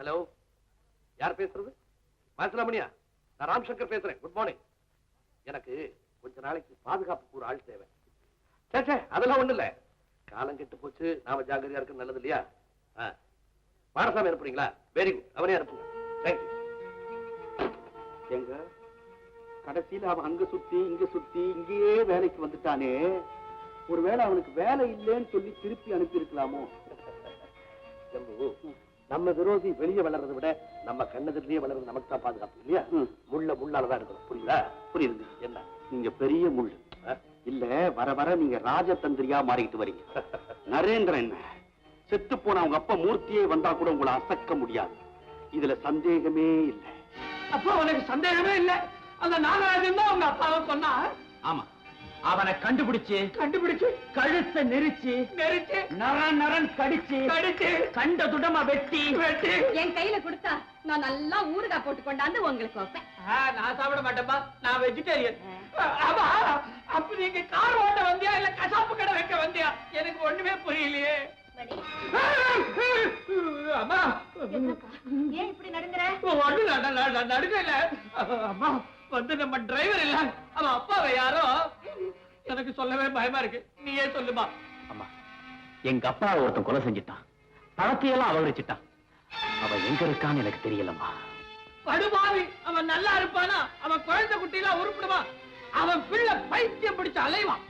Hello, யார் பேசுறது? மாசிலாமணியா? நான் ராம்சங்கர் பேசுறேன். Good morning. எனக்கு கொஞ்ச நாளைக்கு பாதுகாப்புக்கு ஒரு ஆள் தேவை. சே, அதெல்லாம் ஒண்ணு இல்ல. காலம் கெட்டு போச்சு, நாம ஜாகிரதையா இருக்கு, நல்லது இல்லையா? பாரசாமி அனுப்புறீங்களா? வெரி குட், அவனே அனுப்புங்க. தேங்க்யூ. எங்க கடைசியில அவன் அங்க சுத்தி இங்க சுத்தி இங்கேயே வேலைக்கு வந்துட்டானே, ஒருவேளை அவனுக்கு வேலை இல்லைன்னு சொல்லி திருப்பி அனுப்பி இருக்கலாமோ? நம்ம விரோதி வெளியே வளர்றதை விட நம்ம கண்ணதிலேயே வளர்றது நமக்கு தான் பாதுகாப்பு இல்லையா? முள்ளாலதான் இருக்கணும். புரியுதா? புரியுது. என்ன நீங்க பெரிய முள் இல்ல, வர வர நீங்க ராஜதந்திரியா மாறிக்கிட்டு வரீங்க. நரேந்திரன் செத்து போன அவங்க அப்பா மூர்த்தியே வந்தா கூட உங்களை அசக்க முடியாது. இதுல சந்தேகமே இல்லை. அப்பா உனக்கு சந்தேகமே இல்லை. அந்த நாகராஜன் தான் உங்க அப்பாவை சொன்னா. ஆமா, அவனை கண்டுபிடிச்சு கழுத்தை நெரிச்சு நரன் கடிச்சு கண்ட துடமா வெட்டி என் கையில கொடுத்தா நான் நல்லா ஊறுகாய் போட்டு கொண்டாந்து உங்களுக்கு வைப்பேன். நான் சாப்பிட மாட்டேன்பா, நான் வெஜிடேரியன். அப்ப நீங்க கார் ஓட்ட வந்தியா இல்ல கசாப்பு கடை வைக்க வந்தியா? எனக்கு ஒண்ணுமே புரியலையே. அம்மா, ஏன் இப்படி நடுங்குற? நடுங்க இல்ல அம்மா, வந்து நம்ம டிரைவர் இல்ல, அவன் அப்பாவை யாரோ எனக்கு சொல்லவே பயமா இருக்கு. நீயே சொல்லுமா. அம்மா, எங்க அப்பா ஒருத்தன் கொலை செஞ்சிட்டான், பழத்தையெல்லாம் அபகரிச்சிட்டான். அவன் எங்க இருக்கான்னு எனக்கு தெரியலம்மா. படுபாவி, அவன் நல்லா இருப்பானா? அவன் குழந்தை குட்டிலாம் உருப்பிடுவான். அவன் பிள்ளை பைத்தியம் பிடிச்சு அலைவான்.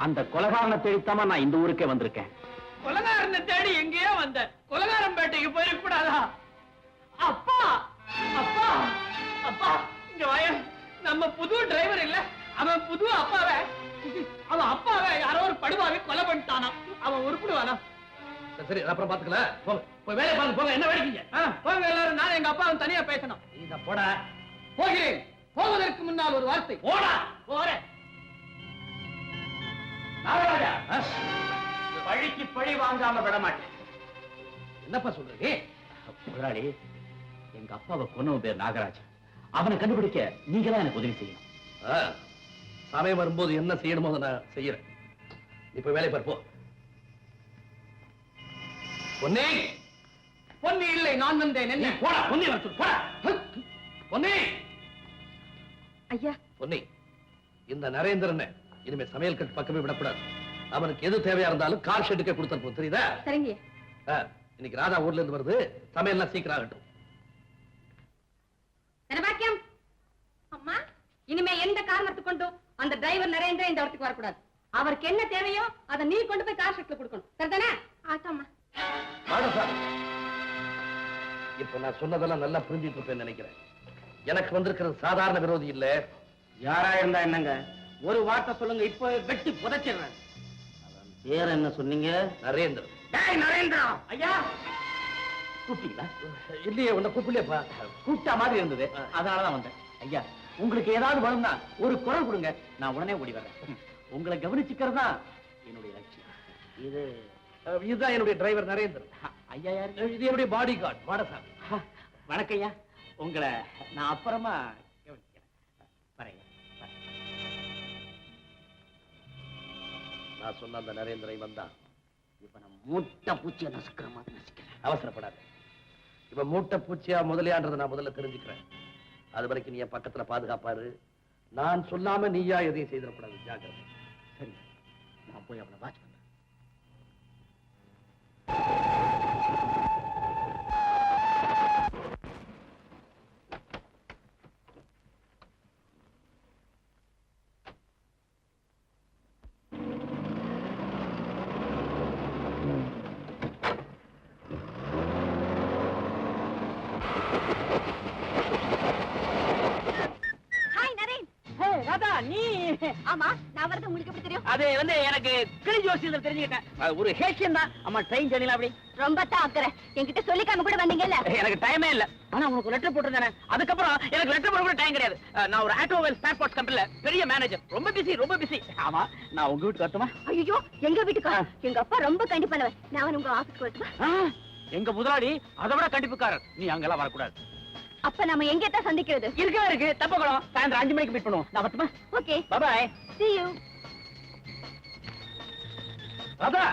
அந்த கொலைகாரனை தேடித்தாமா நான் இந்த ஊருக்கே வந்திருக்கேன். கொலைகாரனை தேடி எங்கேயோ வந்த, கொலைகாரன் பேட்டைக்கு போயிருக்க கூடாதா? அப்பா அப்பா அப்பா, இங்க வாய. நம்ம புது டிரைவர் இல்ல, அவன் புது அப்பாவை, அவன் அப்பாவை யாரோ ஒரு படுபாவி கொலை பண்ணிட்டானா. அவன் உருப்பிடுவானா? சரி, அப்புறம் பாத்துக்கல. போய் வேலையை பாருங்க. போங்க. என்ன வேடிக்கீங்க? போங்க எல்லாரும். நான் எங்க அப்பாவை தனியா பேசணும். இத போட. போகிறேன். போவதற்கு முன்னால் ஒரு வார்த்தை. போடா. போறேன். நாகராஜா, பழிக்கு பழி வாங்காம விட மாட்டேன். என்னப்பா சொல்றீங்க? முதலாளி, எங்க அப்பாவை கொன்னவன் பேர் நாகராஜ். அவனை கண்டுபிடிக்க நீங்க தான் எனக்கு உதவி செய்யணும். சமயம் வரும்போது என்ன செய்யணுமோ நான் செய்யறேன். இப்ப வேலை பார்ப்போ. பொன்னி, பொன்னி இல்லை, நான் வந்தேன். என்ன? போடா. பொன்னி வர சொல்லு. போடா. பொன்னி. ஐயா. பொன்னி, இந்த நரேந்திரன் இனிமே சமையல் கட்டு பக்கமே விடக்கூடாது. அவனுக்கு எது தேவையா இருந்தாலும் கார் ஷெட்டுக்கே கொடுத்துருப்போம். தெரியுதா? சரிங்க. இன்னைக்கு ராதா ஊர்ல இருந்து வருது. சமையல்லாம் சீக்கிரம் ஆகட்டும். தனபாக்கியம், அம்மா, இனிமே எந்த காரணத்தை கொண்டும் அந்த டிரைவர் நரேந்திரன் இந்த இடத்துக்கு வரக்கூடாது. அவருக்கு என்ன தேவையோ அதை நீ கொண்டு போய் கார் ஷெட்ல கொடுக்கணும். சரிதானே? ஆட்டாமா. இப்ப நான் சொன்னதெல்லாம் நல்லா புரிஞ்சிட்டு இருப்பேன்னு நினைக்கிறேன். எனக்கு வந்திருக்கிறது சாதாரண விரோதி இல்ல. யாரா இருந்தா என்னங்க, ஒரு வார்த்தை சொல்லுங்க, இப்ப வெட்டி புதைச்சிடுறேன். பேர் என்ன சொன்னீங்க? நரேந்திரன். நரேந்திரா ஐயா, கூப்பிட்டீங்களா? இல்லையே, உன்னை கூப்பிடலையப்பா. கூப்பிட்டா மாதிரி இருந்தது, அதனாலதான் வந்தேன். ஐயா, உங்களுக்கு ஏதாவது வேணும்னா ஒரு குரல் கொடுங்க, நான் உடனே ஓடி வரேன். உங்களை கவனிச்சுக்கிறதா என்னுடைய லட்சியம். இதுதான் என்னுடைய டிரைவர் நரேந்திரன். ஐயா யாரு? இது என்னுடைய பாடி கார்டு வாடசாமி. வணக்கம் ஐயா, உங்களை நான் அப்புறமா கவனிக்கிறேன். வரேங்க. நான் சொன்ன அந்த நரேந்திரன் வந்தா இப்ப நான் மூட்டை பூச்சியை நசுக்கிற மாதிரி நசுக்கிறேன். அவசரப்படாது. இப்ப மூட்டை பூச்சியா முதலியான்றதை நான் முதல்ல தெரிஞ்சுக்கிறேன். அது வரைக்கும் நீ என் பக்கத்துல பாதுகாப்பாரு. நான் சொல்லாம நீயா எதையும் செய்திடக்கூடாது. ஜாக்கிரதை. சரி, நான் போய் அவனை வாட்ச் பண்றேன். ஆமா, நான் வரது உங்களுக்கு எப்படி தெரியும்? அது வந்து எனக்கு கிளி ஜோசியத்தில் தெரிஞ்சுக்கிட்டேன். ஒரு ஹேஷியன் தான். அம்மா ட்ரெயின் ஜர்னில அப்படி ரொம்ப தான் அக்கறை. என்கிட்ட சொல்லிக்காம கூட வந்தீங்கல்ல. எனக்கு டைமே இல்ல. ஆனா உங்களுக்கு லெட்டர் போட்டிருந்தேன். அதுக்கப்புறம் எனக்கு லெட்டர் போட கூட டைம் கிடையாது. நான் ஒரு ஆட்டோமொபைல் ஸ்பேர் பார்ட்ஸ் கம்பெனில பெரிய மேனேஜர். ரொம்ப பிஸி. ஆமா, நான் உங்க வீட்டுக்கு வரட்டுமா? ஐயோ, எங்க வீட்டுக்கா? எங்க அப்பா ரொம்ப கண்டிப்பானவர். நான் உங்க ஆபீஸ்க்கு வரட்டுமா? எங்க முதலாளி அதை விட கண்டிப்புக்காரர். நீ அங்கெல்லாம் வரக்கூடாது. அப்ப நம்ம எங்க தான் சந்திக்கிறது? இருக்கு தப்பகுளம். சாயந்தரம் 5 மணிக்கு மீட் பண்ணுவோம். நான் வரட்டுமா? Okay, bye bye. see you. Radha.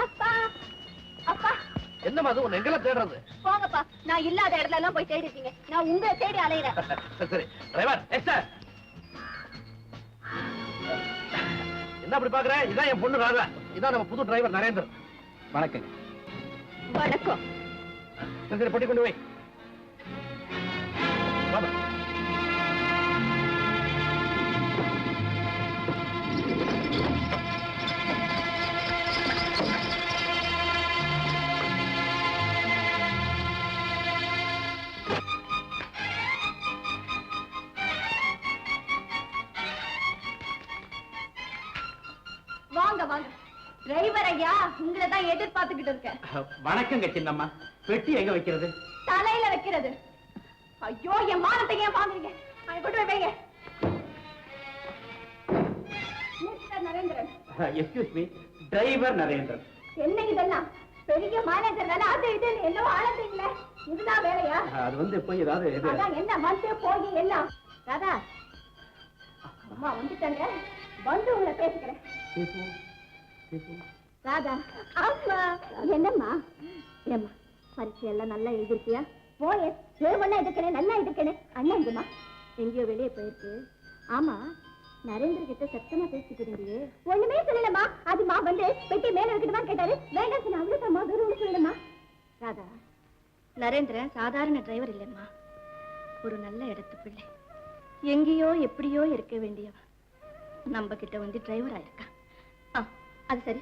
அப்பா அப்பா என்னமா அது உன்னை எங்கெல்லாம் தேடுறது? போங்கப்பா, நான் இல்லாத இடத்துல எல்லாம் போய் தேடி இருக்கீங்க. நான் உங்களை தேடி அலையிறேன். சரி டிரைவர். சார் என்ன அப்படி பாக்குற? இதான் என் பொண்ணு ராதா. இதான் நம்ம புது டிரைவர் நரேந்திரன். வணக்கம். வணக்கம். சரி பொட்டி கொண்டு போய். வாங்க வாங்க. டிரைவர் ஐயா, உங்களை தான் எதிர்பார்த்துக்கிட்டு இருக்கேன். வணக்கங்க சின்னம்மா. பெட்டி எங்க வைக்கிறது? தலையில வைக்கிறது. ஐயோ, என் மானத்தை ஏன் வாங்குறீங்க? அதை கொண்டு போய் வைங்க. Mister Narendran. Excuse me, driver Narendran. என்ன இதெல்லாம்? பெரிய மேனேஜர் அது இதுன்னு என்னவோ ஆளந்தீங்களே, இதுதான் வேலையா? அது வந்து போய் ஏதாவது அதான் என்ன வந்து போய் எல்லாம். ராதா, அம்மா வந்துட்டாங்க, வந்து உங்களை பேசுகிறேன். ராதா, அம்மா. என்னம்மா? ஏம்மா, பரீட்சை எல்லாம் நல்லா எழுதிருக்கியா? போய் தேவண்ணா இருக்கனே, நல்லா இருக்கனே. அண்ணா எங்கம்மா? எங்கேயோ வெளியே போயிருக்கு. ஆமா, நரேந்திர கிட்ட சத்தமா பேசிட்டு இருந்தீங்க. ஒண்ணுமே சொல்லலம்மா. அதுமா வந்து பெட்டி மேல வைக்கணுமா கேட்டாரு. வேண்டாம் சொன்ன, அவ்வளவுதாம்மா, வேற ஒண்ணு சொல்லலம்மா. ராதா, நரேந்திரன் சாதாரண டிரைவர் இல்லைம்மா, ஒரு நல்ல இடத்து பிள்ளை. எங்கேயோ எப்படியோ இருக்க வேண்டியவ நம்ம கிட்ட வந்து டிரைவர் ஆயிருக்கா. அது சரி,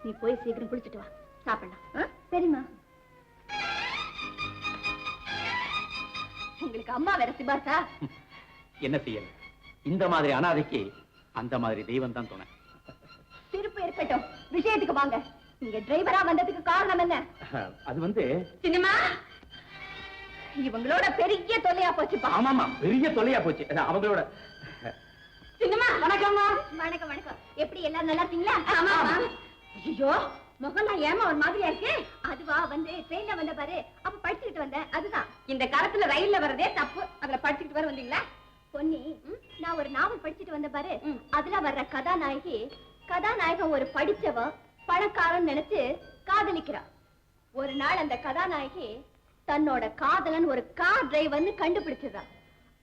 நீ போய் சீக்கிரம் குளிச்சுட்டு வா, சாப்பிடலாம். சரிம்மா. உங்களுக்கு அம்மா வேற சிபார்த்தா? என்ன செய்யல, இந்த மாதிரி அனாதைக்கு அந்த மாதிரி தெய்வம் தான் துணை. திருப்பு இருக்கட்டும், விஷயத்துக்கு வாங்க. நீங்க டிரைவரா வந்ததுக்கு காரணம் என்ன? அது வந்து சினிமா இவங்களோட பெரிய தொல்லையா போச்சுப்பா. ஆமாமா, பெரிய தொல்லையா போச்சு. அவங்களோட சினிமா. வணக்கம்மா. வணக்கம் வணக்கம். எப்படி எல்லாரும் நல்லா இருக்கீங்களா? ஆமா. ஐயோ, முகம்லாம் ஏமா ஒரு மாதிரியா இருக்கு? அதுவா வந்து ட்ரெயின்ல வந்த பாரு, அப்ப படிச்சுக்கிட்டு வந்தேன். அதுதான். இந்த காலத்துல ரயில்ல வரதே தப்பு, அதுல படிச்சுக்கிட்டு வர வந்தீங்களா? பொன்னி, நான் ஒரு நாவல் படிச்சுட்டு வந்த பாரு, அதுல வர்ற கதாநாயகன் ஒரு படிச்சவ பணக்காரன் நினைச்சு காதலிக்கிறா. ஒரு நாள் அந்த கதாநாயகி தன்னோட காதலன் ஒரு கார் டிரைவர்னு கண்டுபிடிச்சிடா.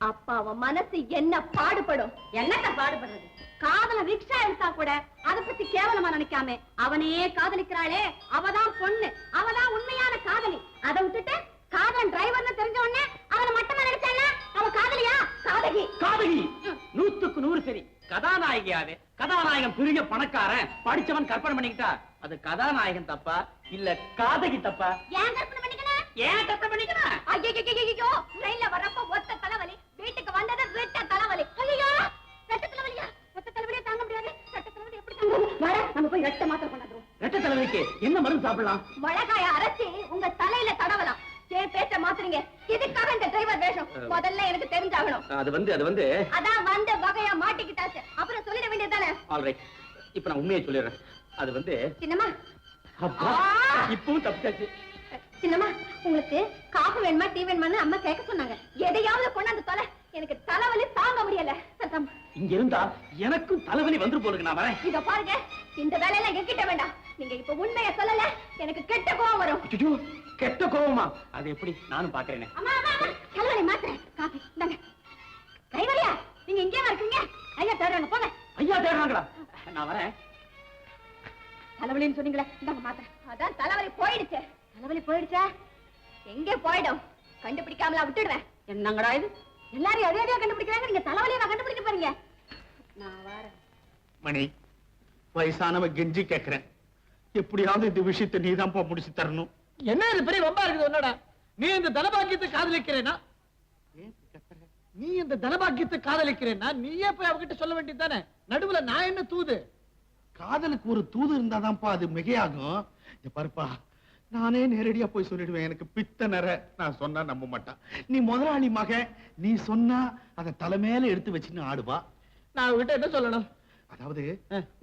அப்ப அவன் மனசு என்ன பாடுபடும்? என்னத்த பாடுபடுறது? காதலன் ரிக்ஷா எடுத்தா கூட அதை பத்தி கேவலமா நினைக்காம அவனையே காதலிக்கிறாளே, அவதான் பொண்ணு, அவதான் உண்மையான காதலி. அதை விட்டுட்டு காதலன் டிரைவர்னு தெரிஞ்ச உடனே அவனை மட்டமா நினைச்சானா அவ காதலியா? காதகி. காதகி 100க்கு 100 சரி. கதாநாயகியாவே கதாநாயகன் பெரிய பணக்காரன் படிச்சவன் கற்பனை பண்ணிக்கிட்டா அது கதாநாயகன் தப்பா இல்ல காதகி தப்பா? ஏன் கற்பனை பண்ணிக்கணும்? ஏன் கற்பனை பண்ணிக்கணும்? ஐயோ, ட்ரெயின்ல வரப்ப ஒத்த தலைவலி, வீட்டுக்கு வந்தது ரெட்ட தலைவலி. ஐயோ, ரெட்ட தலைவலியா? ஒத்த தலைவலியா தாங்க முடியாது. ரெட்ட தலைவலி எப்படி தாங்க? வர, நம்ம போய் ரெட்ட மாத்திரை கொண்டாடுறோம். ரெட்ட தலைவலிக்கு என்ன மருந்து சாப்பிடலாம்? மிளகாய அரைச்சி உங்க தலையில தடவலாம். ஏன் பேச்ச மாத்துறீங்க? இதுக்காக இந்த டிரைவர் வேஷம் முதல்ல எனக்கு தெரிஞ்சாகணும். அது வந்து அதான் வந்த வகையா மாட்டிக்கிட்டாச்சு, அப்புறம் சொல்லிட வேண்டியதுதானே? ஆல்ரைட், இப்ப நான் உண்மையை சொல்லிடுறேன். அது வந்து சின்னம்மா. அப்பா, இப்பவும் தப்பிச்சாச்சு. சின்னம்மா, உங்களுக்கு காஃபி வேணுமா டீ வேணுமான்னு அம்மா கேட்க சொன்னாங்க. எதையாவது கொண்டாந்து தொலை, எனக்கு தலைவலி தாங்க முடியல. சத்தம். இங்க இருந்தா எனக்கும் தலைவலி வந்து போலுக்கு. நான் வரேன். இத பாருங்க, இந்த வேலையெல்லாம் என்கிட்ட வேண்டாம். நீங்க இப்ப உண்மையை சொல்லல, எனக்கு கெட்ட கோவம் வரும். ஐயோ, கெட்ட கோவமா? அது எப்படி? நானும் பாக்குறேனே. அம்மா தலைவலி மாத்திரை காஃபி இந்தாங்க. கைவலியா, நீங்க இங்கே இருக்கீங்க? ஐயா தேடுறாங்க, போங்க. ஐயா தேடுறாங்களா? நான் வரேன். தலைவலின்னு சொன்னீங்களே, இந்தாங்க மாத்திரை. அதான் தலைவலி போயிடுச்சு. தலைவலி போயிடுச்சா? எங்கே போயிடும்? கண்டுபிடிக்காமலா விட்டுடுவேன். என்னங்கடா இது? எல்லாரும் எதையா கண்டுபிடிக்கிறாங்க, நீங்க தலைவலியை நான் கண்டுபிடிக்க பாருங்க. நான் வரேன். மணி, வயசானவ கெஞ்சி கேக்குறேன், எப்படியாவது இந்த விஷயத்தை நீதான் முடிச்சு தரணும். என்ன இது பெரிய வம்பா இருக்குது உன்னோட? நீ இந்த தனபாக்கியத்தை காதலிக்கிறேன்னா, நீ இந்த தனபாக்கியத்தை காதலிக்கிறேன்னா நீயே போய் அவகிட்ட சொல்ல வேண்டியது தானே? நடுவுல நான் என்ன தூது? காதலுக்கு ஒரு தூது இருந்தாதான்ப்பா அது மிகையாகும். இங்க பாருப்பா, நானே நேரடியா போய் சொல்லிடுவேன். எனக்கு பித்த நர, நான் சொன்னா நம்ப மாட்டான். நீ முதலாளி மக, நீ சொன்னா அதை தலைமையில எடுத்து வச்சுன்னு ஆடுவா. நான் அவகிட்ட என்ன சொல்லணும்? அதாவது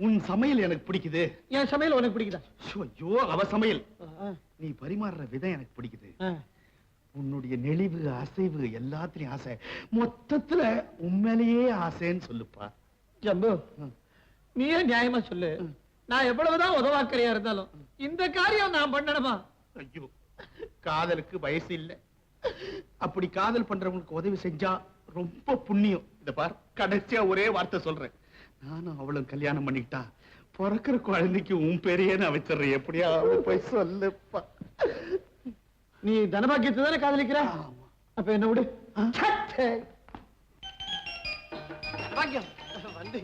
உன் சமையல் எனக்கு பிடிக்குது. என் சமையல் உனக்கு பிடிக்குதா? ஐயோ, அவ சமையல் நீ பரிமாறுற விதம் எனக்கு பிடிக்குது. உன்னுடைய நெளிவு அசைவு எல்லாத்திலையும் ஆசை. மொத்தத்துல உண்மையிலேயே ஆசைன்னு சொல்லுப்பா. ஜம்பு, நீயே நியாயமா சொல்லு. நான் எவ்வளவுதான் உதவாக்கரையா இருந்தாலும் இந்த காரியம் நான் பண்ணணுமா? ஐயோ, காதலுக்கு வயசு இல்ல. அப்படி காதல் பண்றவங்களுக்கு உதவி செஞ்சா ரொம்ப புண்ணியம். இத பார், கடைசியா ஒரே வார்த்தை சொல்றேன். நானும் அவளும் கல்யாணம் பண்ணிக்கிட்டா பிறக்கிற குழந்தைக்கு உன் பெரிய நான் வச்சிடுறேன். எப்படியாவது போய் சொல்லுப்பா. நீ தனபாக்கியத்தை தானே காதலிக்கிற? அப்ப என்ன விடு. பாக்கியம் வந்து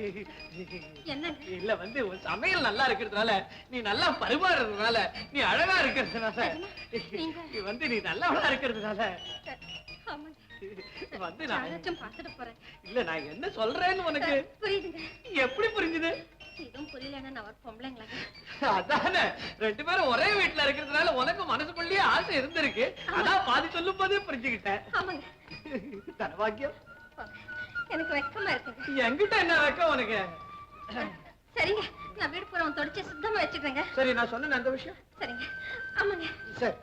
என்ன இல்ல வந்து உன் சமையல் நல்லா இருக்கிறதுனால, நீ நல்லா பரிமாறுறதுனால, நீ அழகா இருக்கிறதுனால, நீ வந்து நீ நல்லவளா இருக்கிறதுனால வந்து நான் யாராச்சும் பார்த்துட்டு போறேன். இல்ல நான் என்ன சொல்றேன்னு உனக்கு புரியுதுங்க. எப்படி புரிஞ்சுது? இதுவும் புரியலன்னா நான் ஒரு பொம்பளைங்களா? அதானே, ரெண்டு பேரும் ஒரே வீட்டுல இருக்கிறதுனால உனக்கு மனசுக்குள்ளேயே ஆசை இருந்திருக்கு. அதான் பாதி சொல்லும் போதே புரிஞ்சுக்கிட்டேன். ஆமாங்க. தனபாக்கியம், எனக்கு வெக்கமா இருக்குங்க. என்கிட்ட என்ன வைக்க உனக்கு? சரிங்க, நான் வீடு பூரா தொடச்சி சுத்தமா வச்சுக்கிறேங்க. சரி, நான் சொன்ன அந்த விஷயம் சரிங்க. ஆமாங்க. சரி.